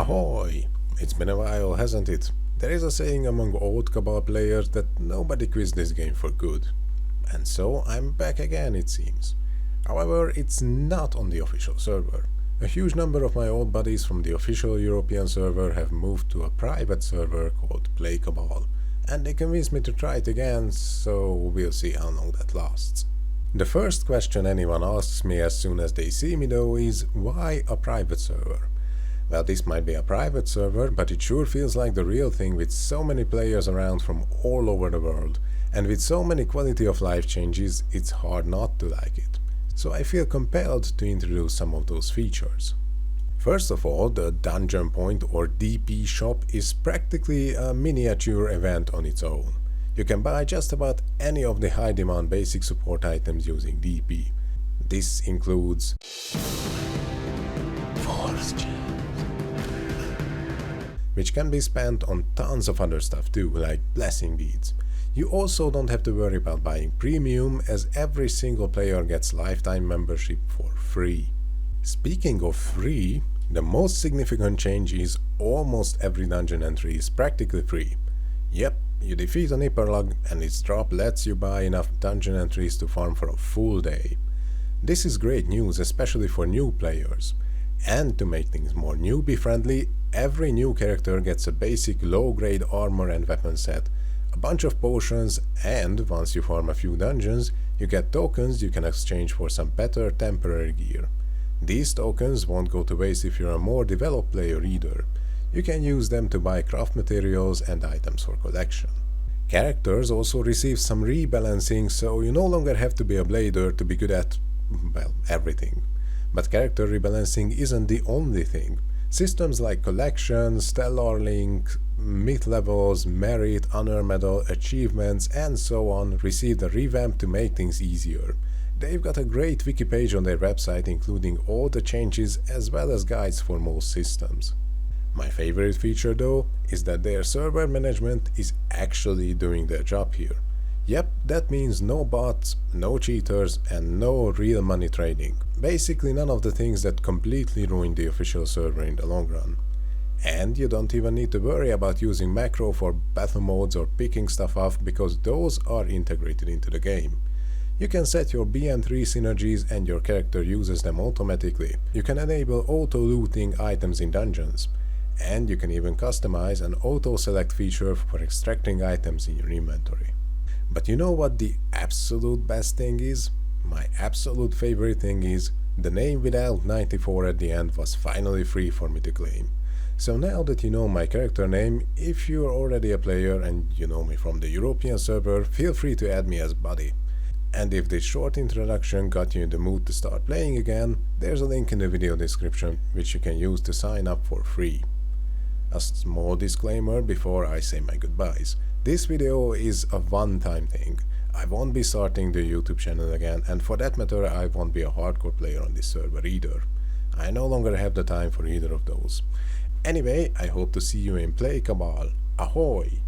Ahoy! It's been a while, hasn't it? There is a saying among old Cabal players that nobody quits this game for good. And so I'm back again, it seems. However, it's not on the official server. A huge number of my old buddies from the official European server have moved to a private server called Play Cabal, and they convinced me to try it again, so we'll see how long that lasts. The first question anyone asks me as soon as they see me though is, why a private server? Well, this might be a private server, but it sure feels like the real thing with so many players around from all over the world, and with so many quality of life changes, it's hard not to like it. So I feel compelled to introduce some of those features. First of all, the Dungeon Point or DP shop is practically a miniature event on its own. You can buy just about any of the high demand basic support items using DP. This includes Force Gems, which can be spent on tons of other stuff too, like blessing beads. You also don't have to worry about buying premium, as every single player gets lifetime membership for free. Speaking of free, the most significant change is almost every dungeon entry is practically free. Yep, you defeat an Hyperlug and its drop lets you buy enough dungeon entries to farm for a full day. This is great news, especially for new players. And to make things more newbie friendly, every new character gets a basic low-grade armor and weapon set, a bunch of potions, and once you farm a few dungeons, you get tokens you can exchange for some better temporary gear. These tokens won't go to waste if you're a more developed player either. You can use them to buy craft materials and items for collection. Characters also receive some rebalancing, so you no longer have to be a blader to be good at, well, everything. But character rebalancing isn't the only thing. Systems like collection, stellar link, myth levels, merit, honor medal, achievements, and so on received a revamp to make things easier. They've got a great wiki page on their website including all the changes as well as guides for most systems. My favorite feature though is that their server management is actually doing their job here. Yep, that means no bots, no cheaters, and no real money trading. Basically none of the things that completely ruin the official server in the long run. And you don't even need to worry about using macro for battle modes or picking stuff off, because those are integrated into the game. You can set your BN3 synergies and your character uses them automatically. You can enable auto-looting items in dungeons. And you can even customize an auto-select feature for extracting items in your inventory. But you know what the absolute best thing is? My absolute favorite thing is, the name without 94 at the end was finally free for me to claim. So now that you know my character name, if you're already a player and you know me from the European server, feel free to add me as buddy. And if this short introduction got you in the mood to start playing again, there's a link in the video description which you can use to sign up for free. A small disclaimer before I say my goodbyes. This video is a one-time thing. I won't be starting the YouTube channel again, and for that matter I won't be a hardcore player on this server either. I no longer have the time for either of those. Anyway, I hope to see you in Play Cabal. Ahoy!